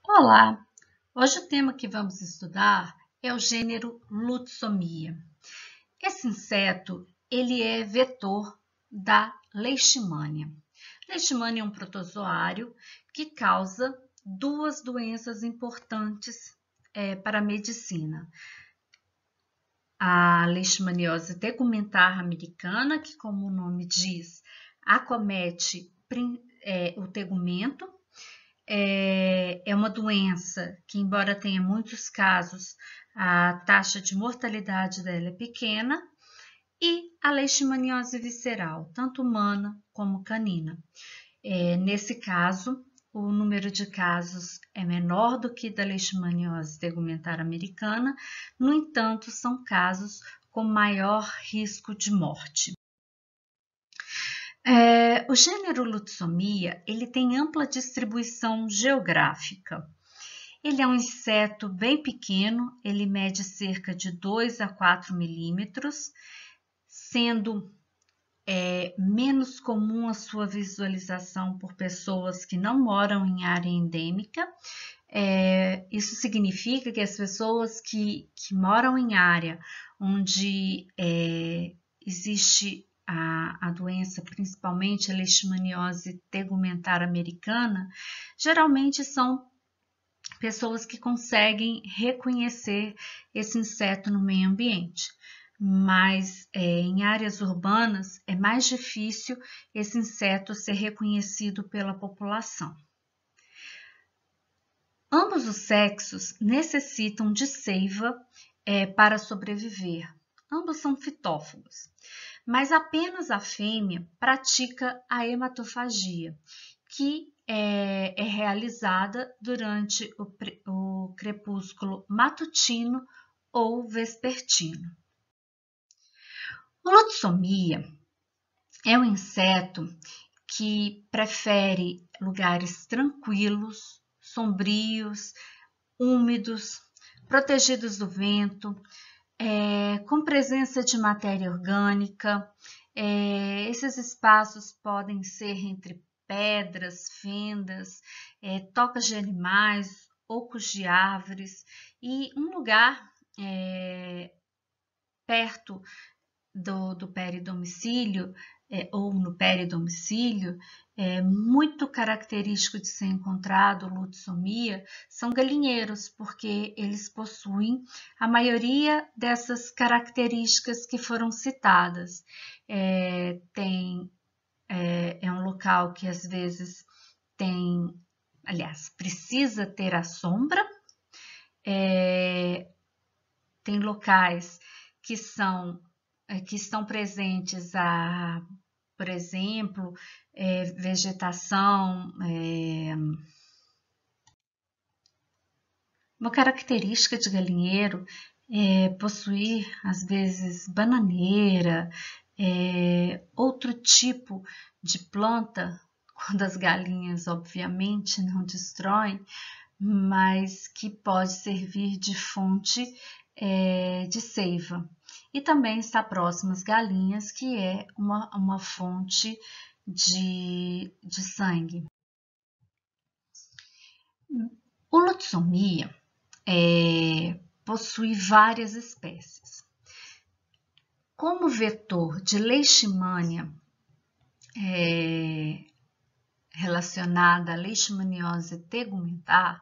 Olá! Hoje o tema que vamos estudar é o gênero Lutsomia. Esse inseto, ele é vetor da leishmania. Leishmania é um protozoário que causa duas doenças importantes para a medicina. A leishmaniose tegumentar americana, que como o nome diz, acomete o tegumento. É uma doença que, embora tenha muitos casos, a taxa de mortalidade dela é pequena, e a leishmaniose visceral, tanto humana como canina. Nesse caso, o número de casos é menor do que da leishmaniose tegumentar americana, no entanto, são casos com maior risco de morte. O gênero Lutsomia, ele tem ampla distribuição geográfica. Ele é um inseto bem pequeno, ele mede cerca de 2 a 4 milímetros, sendo menos comum a sua visualização por pessoas que não moram em área endêmica. Isso significa que as pessoas que moram em área onde existe a doença, principalmente a leishmaniose tegumentar americana, geralmente são pessoas que conseguem reconhecer esse inseto no meio ambiente. Mas em áreas urbanas é mais difícil esse inseto ser reconhecido pela população. Ambos os sexos necessitam de seiva para sobreviver. Ambos são fitófagos, mas apenas a fêmea pratica a hematofagia, que é realizada durante o crepúsculo matutino ou vespertino. O Lutsomia é um inseto que prefere lugares tranquilos, sombrios, úmidos, protegidos do vento, com presença de matéria orgânica. Esses espaços podem ser entre pedras, fendas, tocas de animais, ocos de árvores e um lugar perto do peridomicílio ou no peridomicílio, muito característico de ser encontrado Lutsomia, são galinheiros, porque eles possuem a maioria dessas características que foram citadas. É um local que às vezes precisa ter a sombra, tem locais que estão presentes por exemplo, vegetação. Uma característica de galinheiro é possuir, às vezes, bananeira, outro tipo de planta, quando as galinhas, obviamente, não destroem, mas que pode servir de fonte de seiva. E também está próximo às galinhas, que é uma fonte de sangue. O Lutsomia possui várias espécies. Como vetor de leishmania relacionada à leishmaniose tegumentar,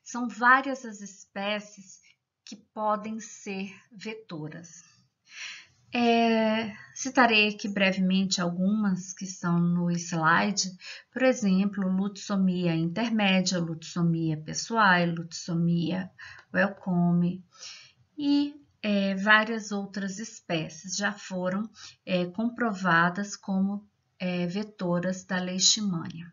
são várias as espécies que podem ser vetoras. Citarei aqui brevemente algumas que estão no slide, por exemplo, Lutsomia intermédia, Lutsomia pessoae, Lutsomia welcome e várias outras espécies já foram comprovadas como vetoras da leishmania.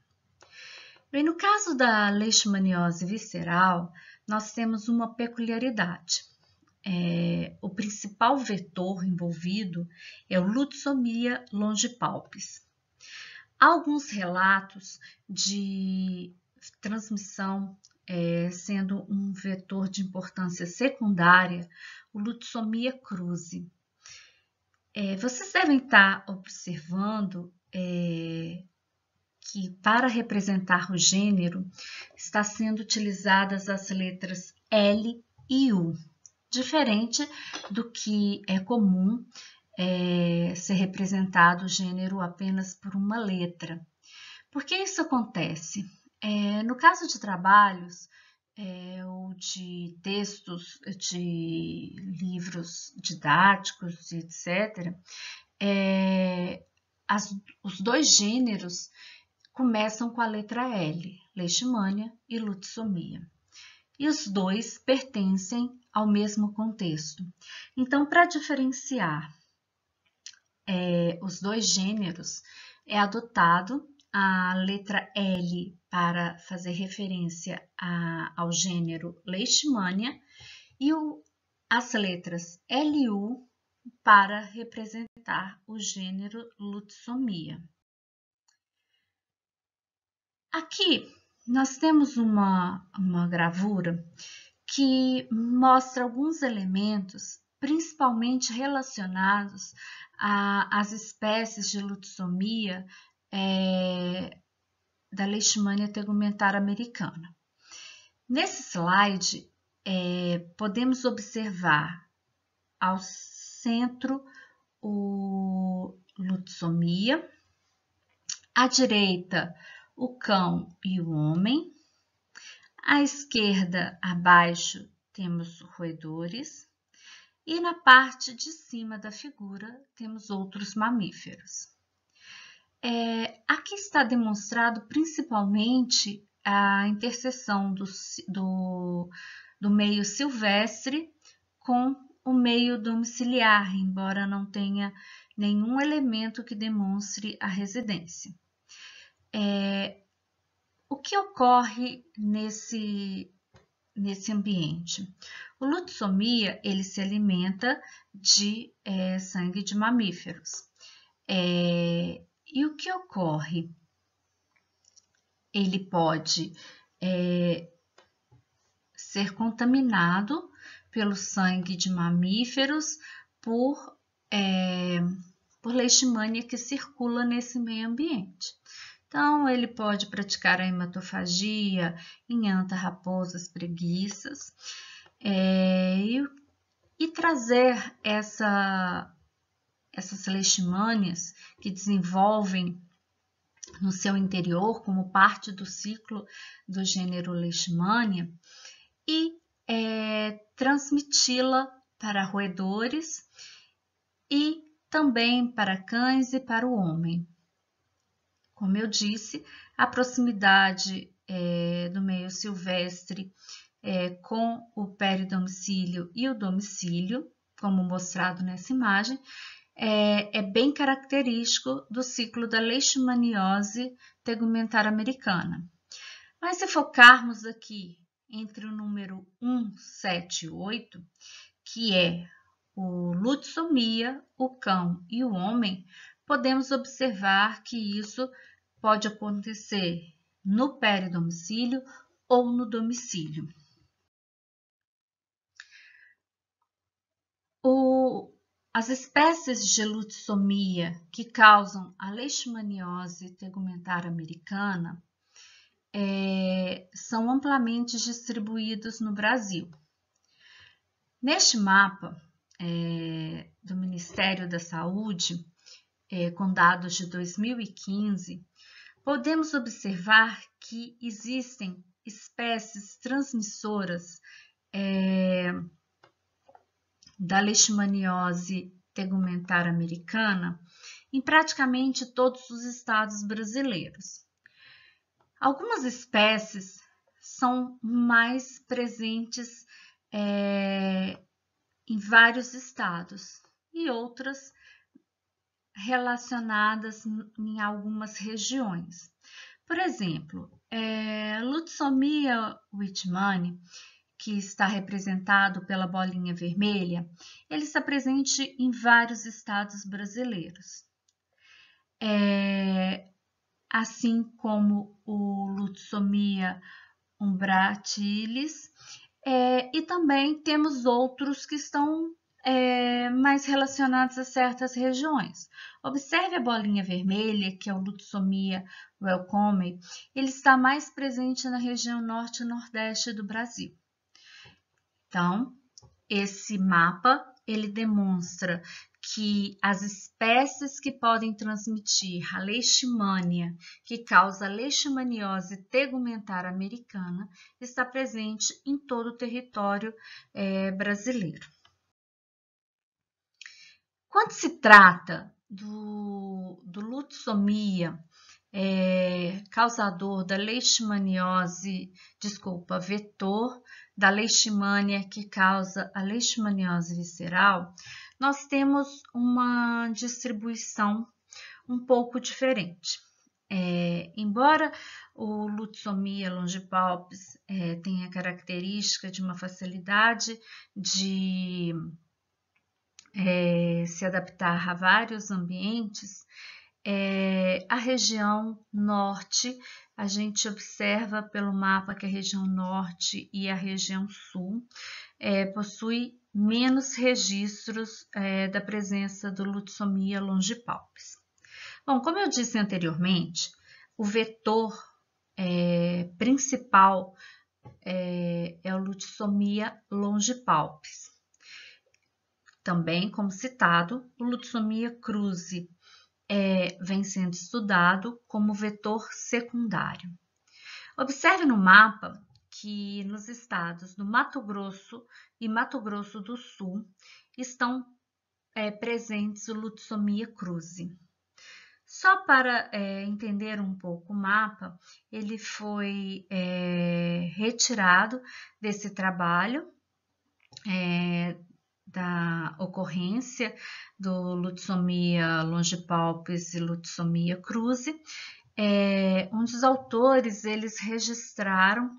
Bem, no caso da leishmaniose visceral, nós temos uma peculiaridade. O principal vetor envolvido é o Lutsomia longipalpis. Há alguns relatos de transmissão sendo um vetor de importância secundária, o Lutsomia cruzi. Vocês devem estar observando que para representar o gênero está sendo utilizadas as letras L e U, diferente do que é comum ser representado o gênero apenas por uma letra. Por que isso acontece? No caso de trabalhos ou de textos de livros didáticos, etc., os dois gêneros começam com a letra L, leishmania e lutsomia. E os dois pertencem ao mesmo contexto. Então, para diferenciar os dois gêneros, é adotado a letra L para fazer referência ao gênero leishmania e as letras L e U para representar o gênero lutsomia. Aqui nós temos uma gravura que mostra alguns elementos, principalmente relacionados às espécies de lutsomia da leishmania tegumentar americana. Nesse slide, podemos observar ao centro o lutsomia, à direita o cão e o homem, à esquerda abaixo temos roedores e na parte de cima da figura temos outros mamíferos. Aqui está demonstrado principalmente a interseção do meio silvestre com o meio domiciliar, embora não tenha nenhum elemento que demonstre a residência. O que ocorre nesse ambiente? O lutsomia, ele se alimenta de sangue de mamíferos. E o que ocorre? Ele pode ser contaminado pelo sangue de mamíferos por leishmania que circula nesse meio ambiente. Então, ele pode praticar a hematofagia em anta, raposas, preguiças e trazer essas leishmanias que desenvolvem no seu interior como parte do ciclo do gênero leishmania e transmiti-la para roedores e também para cães e para o homem. Como eu disse, a proximidade do meio silvestre com o peridomicílio e o domicílio, como mostrado nessa imagem, é bem característico do ciclo da leishmaniose tegumentar americana. Mas se focarmos aqui entre o número 1, 7 e 8, que é o lutsomia, o cão e o homem, podemos observar que isso pode acontecer no peridomicílio ou no domicílio. As espécies de lutsomia que causam a leishmaniose tegumentar americana são amplamente distribuídos no Brasil. Neste mapa do Ministério da Saúde, com dados de 2015, podemos observar que existem espécies transmissoras da leishmaniose tegumentar americana em praticamente todos os estados brasileiros. Algumas espécies são mais presentes em vários estados e outras relacionadas em algumas regiões. Por exemplo, Lutsomia whitmani, que está representado pela bolinha vermelha, ele está presente em vários estados brasileiros. Assim como o Lutsomia umbratilis, e também temos outros que estão mais relacionados a certas regiões. Observe a bolinha vermelha, que é o Lutsomia Welcome, ele está mais presente na região norte e nordeste do Brasil. Então, esse mapa, ele demonstra que as espécies que podem transmitir a leishmania, que causa a leishmaniose tegumentar americana, está presente em todo o território brasileiro. Quando se trata do lutsomia, causador da leishmaniose, vetor da leishmania que causa a leishmaniose visceral, nós temos uma distribuição um pouco diferente. Embora o lutsomia longipalpis tenha a característica de uma facilidade de se adaptar a vários ambientes, a região norte, a gente observa pelo mapa que a região norte e a região sul possui menos registros da presença do lutsomia longipalpis. Bom, como eu disse anteriormente, o vetor principal é o lutsomia longipalpis. Também, como citado, o lutsomia cruzi vem sendo estudado como vetor secundário. Observe no mapa que nos estados do Mato Grosso e Mato Grosso do Sul estão presentes o lutsomia cruzi. Só para entender um pouco o mapa, ele foi retirado desse trabalho da ocorrência do lutsomia longipalpis e lutsomia cruzi, onde os autores eles registraram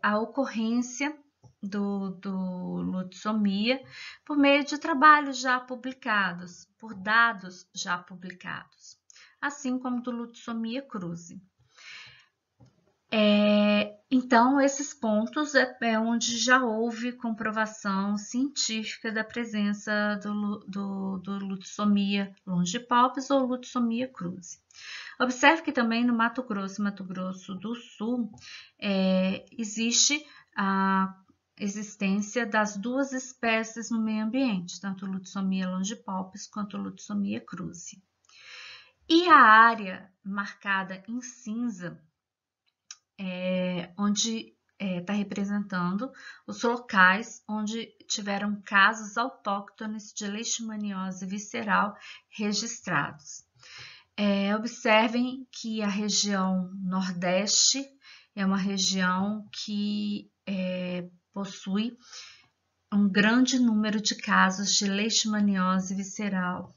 a ocorrência do lutsomia por meio de trabalhos já publicados, por dados já publicados, assim como do lutsomia cruzi. Então, esses pontos é onde já houve comprovação científica da presença do lutsomia longipalpis ou lutsomia cruzi. Observe que também no Mato Grosso e Mato Grosso do Sul existe a existência das duas espécies no meio ambiente, tanto o lutsomia longipalpis quanto o lutsomia cruzi. E a área marcada em cinza, onde está representando os locais onde tiveram casos autóctones de leishmaniose visceral registrados. Observem que a região Nordeste é uma região que possui um grande número de casos de leishmaniose visceral.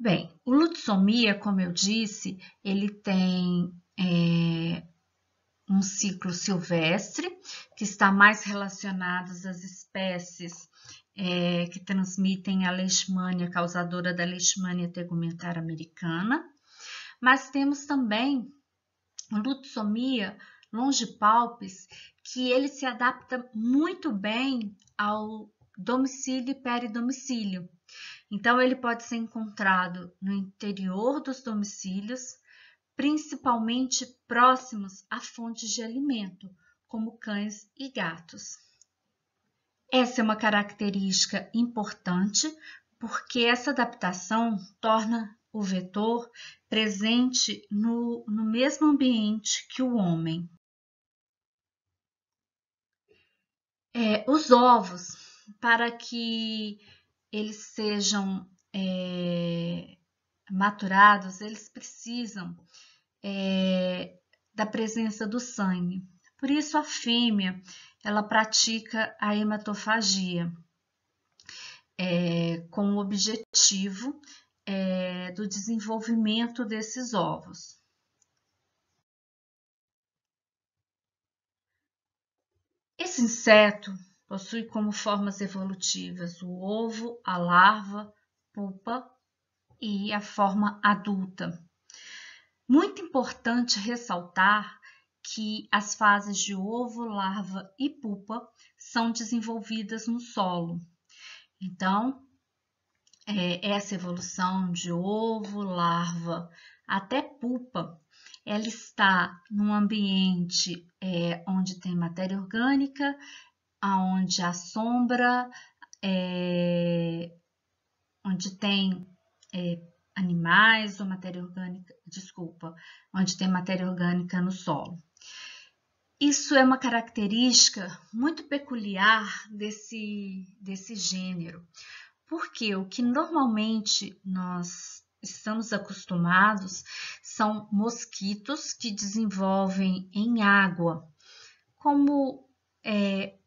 Bem, o lutsomia, como eu disse, ele tem um ciclo silvestre, que está mais relacionado às espécies que transmitem a leishmania, causadora da leishmania tegumentar americana, mas temos também o lutsomia longipalpis, que ele se adapta muito bem ao domicílio e peridomicílio. Então, ele pode ser encontrado no interior dos domicílios, principalmente próximos a fontes de alimento, como cães e gatos. Essa é uma característica importante, porque essa adaptação torna o vetor presente no mesmo ambiente que o homem. Os ovos, para que eles sejam maturados, eles precisam da presença do sangue. Por isso, a fêmea ela pratica a hematofagia com o objetivo do desenvolvimento desses ovos. Esse inseto possui como formas evolutivas o ovo, a larva, pupa e a forma adulta. Muito importante ressaltar que as fases de ovo, larva e pupa são desenvolvidas no solo. Então, essa evolução de ovo, larva até pupa, ela está num ambiente onde tem matéria orgânica, onde há sombra, onde tem animais ou matéria orgânica, onde tem matéria orgânica no solo. Isso é uma característica muito peculiar desse gênero, porque o que normalmente nós estamos acostumados são mosquitos que desenvolvem em água, como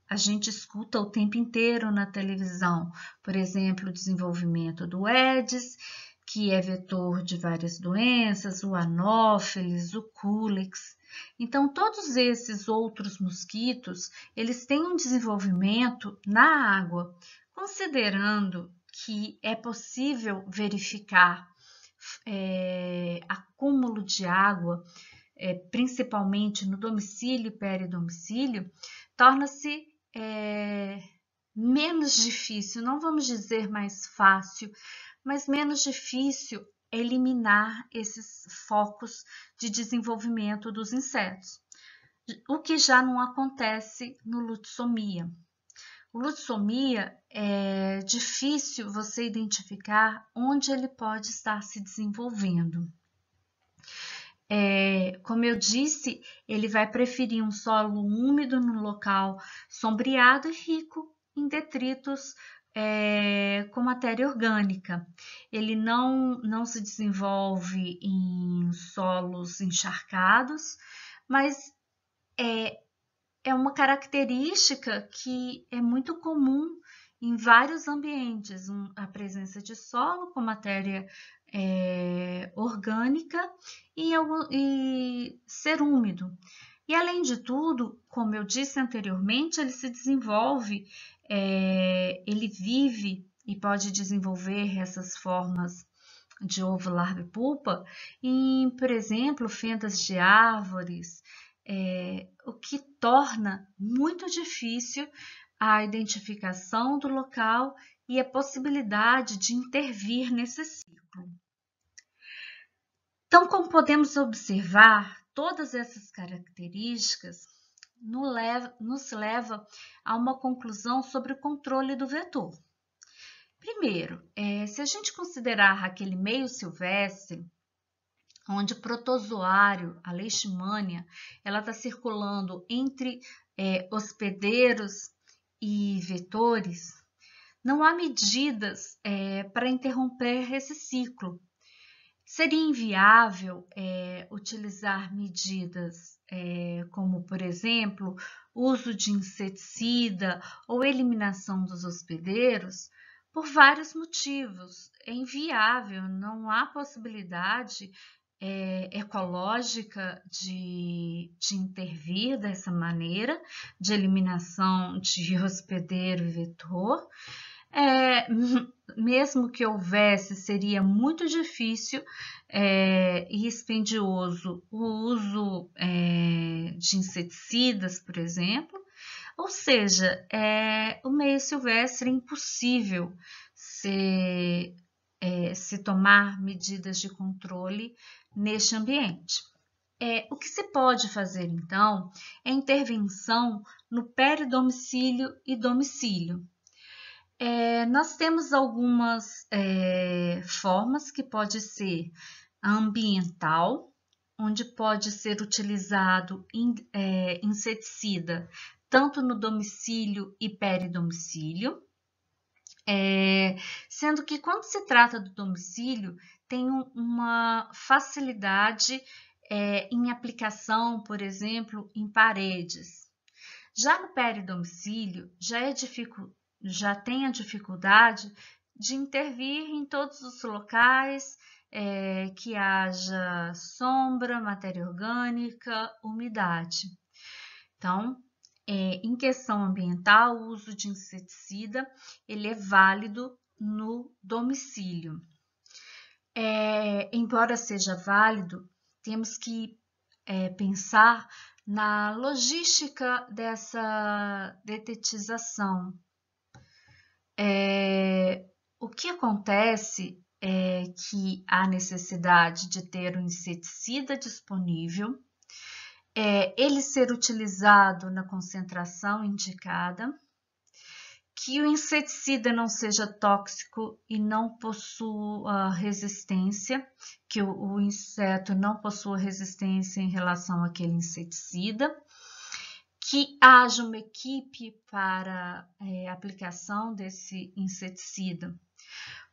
a gente escuta o tempo inteiro na televisão, por exemplo, o desenvolvimento do Aedes, que é vetor de várias doenças, o Anopheles, o Culex. Então, todos esses outros mosquitos, eles têm um desenvolvimento na água, considerando que é possível verificar acúmulo de água, principalmente no domicílio e peridomicílio, torna-se menos difícil, não vamos dizer mais fácil, mas menos difícil eliminar esses focos de desenvolvimento dos insetos, o que já não acontece no Lutzomia. O Lutzomia é difícil você identificar onde ele pode estar se desenvolvendo. Como eu disse, ele vai preferir um solo úmido no local sombreado e rico em detritos com matéria orgânica. Ele não se desenvolve em solos encharcados, mas é uma característica que é muito comum em vários ambientes, a presença de solo com matéria orgânica e ser úmido. E além de tudo, como eu disse anteriormente, ele se desenvolve, ele vive e pode desenvolver essas formas de ovo, larva e pupa em, por exemplo, fendas de árvores, o que torna muito difícil a identificação do local e a possibilidade de intervir nesse ciclo. Então, como podemos observar, todas essas características nos leva a uma conclusão sobre o controle do vetor. Primeiro, se a gente considerar aquele meio silvestre, onde o protozoário, a leishmania, ela está circulando entre hospedeiros e vetores, não há medidas para interromper esse ciclo. Seria inviável utilizar medidas como, por exemplo, uso de inseticida ou eliminação dos hospedeiros por vários motivos. É inviável, não há possibilidade ecológica de intervir dessa maneira de eliminação de hospedeiro e vetor. Mesmo que houvesse, seria muito difícil e dispendioso o uso de inseticidas, por exemplo. Ou seja, o meio silvestre é impossível se tomar medidas de controle neste ambiente. O que se pode fazer, então, é intervenção no peridomicílio e domicílio. Nós temos algumas formas que pode ser ambiental, onde pode ser utilizado inseticida tanto no domicílio e peridomicílio, sendo que quando se trata do domicílio, tem uma facilidade em aplicação, por exemplo, em paredes. Já no peridomicílio, já tem a dificuldade de intervir em todos os locais que haja sombra, matéria orgânica, umidade. Então, em questão ambiental, o uso de inseticida ele é válido no domicílio. Embora seja válido, temos que pensar na logística dessa detetização. o que acontece é que há necessidade de ter um inseticida disponível, ele ser utilizado na concentração indicada, que o inseticida não seja tóxico e não possua resistência, que o inseto não possua resistência em relação àquele inseticida, que haja uma equipe para aplicação desse inseticida.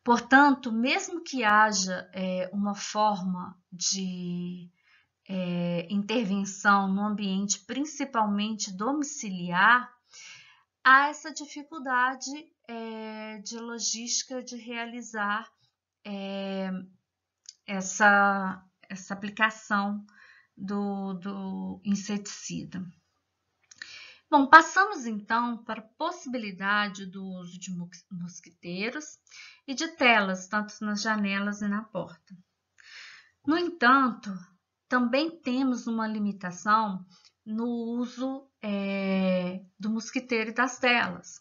Portanto, mesmo que haja uma forma de intervenção no ambiente, principalmente domiciliar, há essa dificuldade de logística de realizar essa aplicação do inseticida. Bom, passamos então para a possibilidade do uso de mosquiteiros e de telas, tanto nas janelas e na porta. No entanto, também temos uma limitação no uso do mosquiteiro e das telas.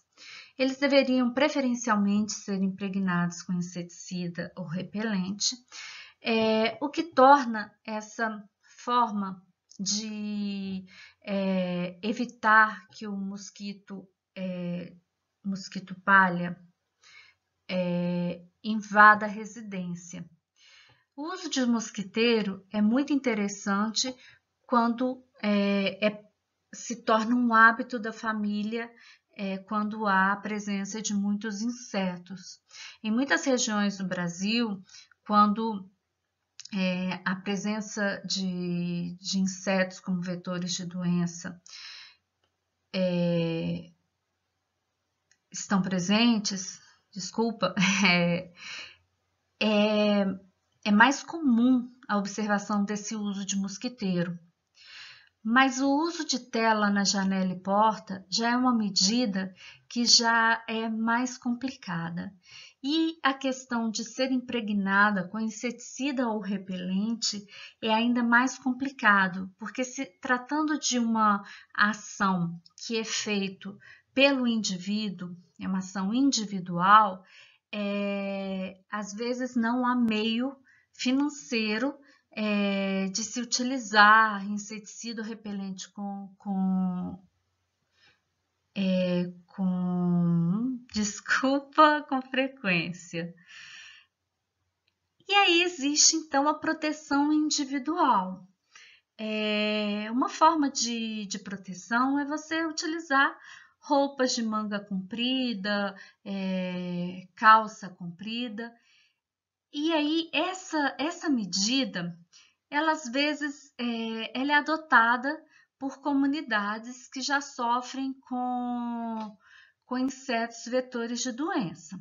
Eles deveriam preferencialmente ser impregnados com inseticida ou repelente, o que torna essa forma de evitar que o mosquito palha invada a residência. O uso de mosquiteiro é muito interessante quando se torna um hábito da família quando há a presença de muitos insetos. Em muitas regiões do Brasil, quando a presença de insetos como vetores de doença estão presentes, é mais comum a observação desse uso de mosquiteiro. Mas o uso de tela na janela e porta já é uma medida que já é mais complicada. E a questão de ser impregnada com inseticida ou repelente é ainda mais complicado, porque se tratando de uma ação que é feita pelo indivíduo, é uma ação individual, às vezes não há meio financeiro de se utilizar inseticida ou repelente com frequência. E aí existe então a proteção individual. Uma forma de proteção é você utilizar roupas de manga comprida, calça comprida. E aí essa medida, ela às vezes ela é adotada por comunidades que já sofrem com insetos vetores de doença.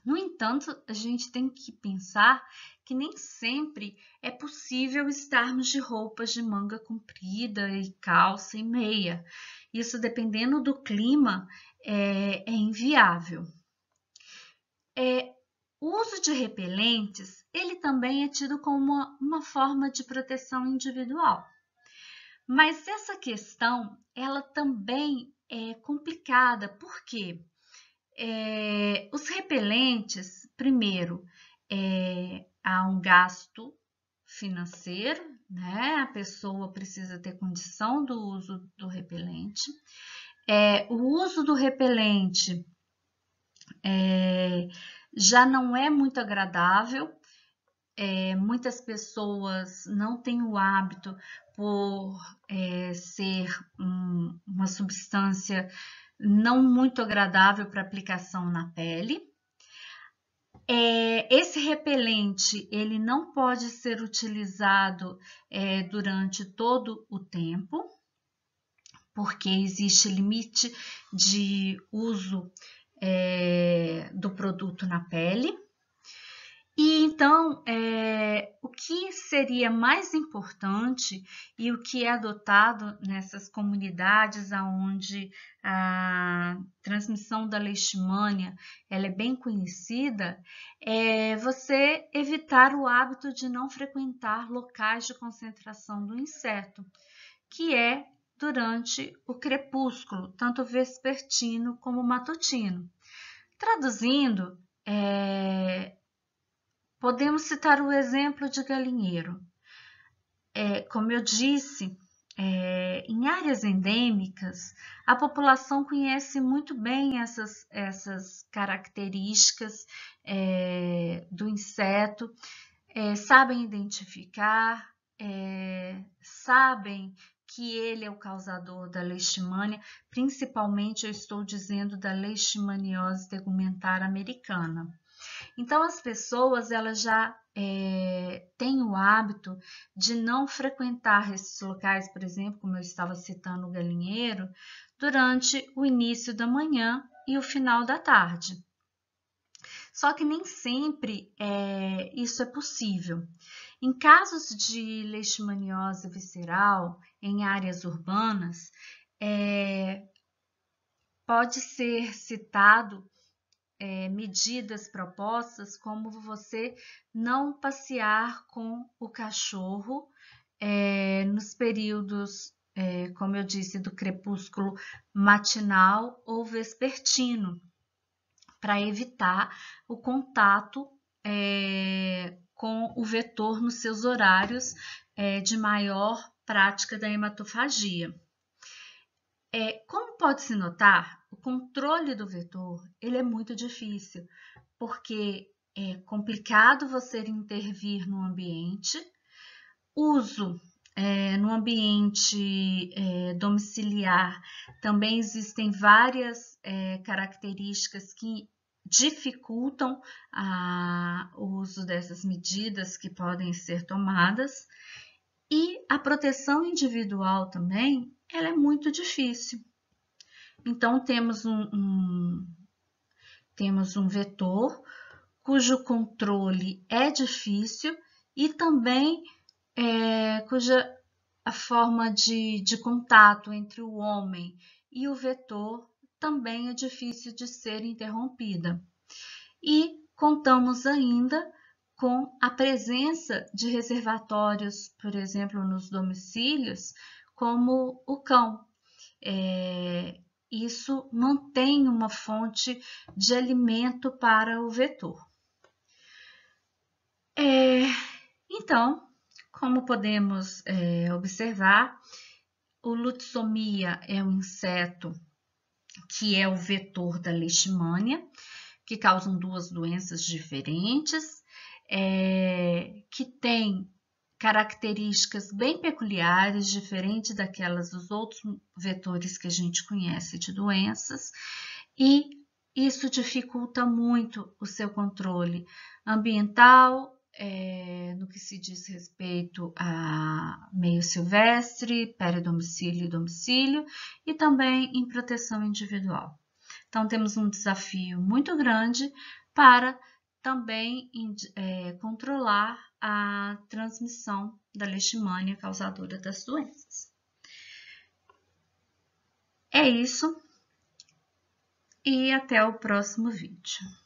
No entanto, a gente tem que pensar que nem sempre é possível estarmos de roupas de manga comprida e calça e meia. Isso, dependendo do clima, é inviável. O uso de repelentes, ele também é tido como uma forma de proteção individual. Mas essa questão, ela também é complicada, porque os repelentes, primeiro, há um gasto financeiro, né? A pessoa precisa ter condição do uso do repelente. O uso do repelente já não é muito agradável. Muitas pessoas não têm o hábito por ser uma substância não muito agradável para aplicação na pele. Esse repelente ele não pode ser utilizado durante todo o tempo, porque existe limite de uso do produto na pele. E então, o que seria mais importante e o que é adotado nessas comunidades onde a transmissão da leishmania ela é bem conhecida, é você evitar o hábito de não frequentar locais de concentração do inseto, que é durante o crepúsculo, tanto vespertino como matutino. Traduzindo, Podemos citar o exemplo de galinheiro. Como eu disse, em áreas endêmicas, a população conhece muito bem essas características do inseto, sabem identificar, sabem que ele é o causador da leishmania, principalmente eu estou dizendo da leishmaniose tegumentar americana. Então, as pessoas elas já têm o hábito de não frequentar esses locais, por exemplo, como eu estava citando o galinheiro, durante o início da manhã e o final da tarde. Só que nem sempre isso é possível. Em casos de leishmaniose visceral em áreas urbanas, pode ser citado medidas propostas, como você não passear com o cachorro nos períodos, como eu disse, do crepúsculo matinal ou vespertino, para evitar o contato com o vetor nos seus horários de maior prática da hematofagia. Como pode-se notar, o controle do vetor ele é muito difícil, porque é complicado você intervir no ambiente, uso no ambiente domiciliar, também existem várias características que dificultam o uso dessas medidas que podem ser tomadas, e a proteção individual também ela é muito difícil. Então, temos um vetor cujo controle é difícil e também cuja a forma de contato entre o homem e o vetor também é difícil de ser interrompida. E contamos ainda com a presença de reservatórios, por exemplo, nos domicílios, como o cão. Isso mantém uma fonte de alimento para o vetor. Então, como podemos observar, o Lutzomia é um inseto que é o vetor da leishmania, que causam duas doenças diferentes, que tem características bem peculiares, diferentes daquelas dos outros vetores que a gente conhece de doenças, e isso dificulta muito o seu controle ambiental, no que se diz respeito a meio silvestre, peridomicílio e domicílio, e também em proteção individual. Então, temos um desafio muito grande para também controlar a transmissão da leishmania causadora das doenças. É isso e até o próximo vídeo.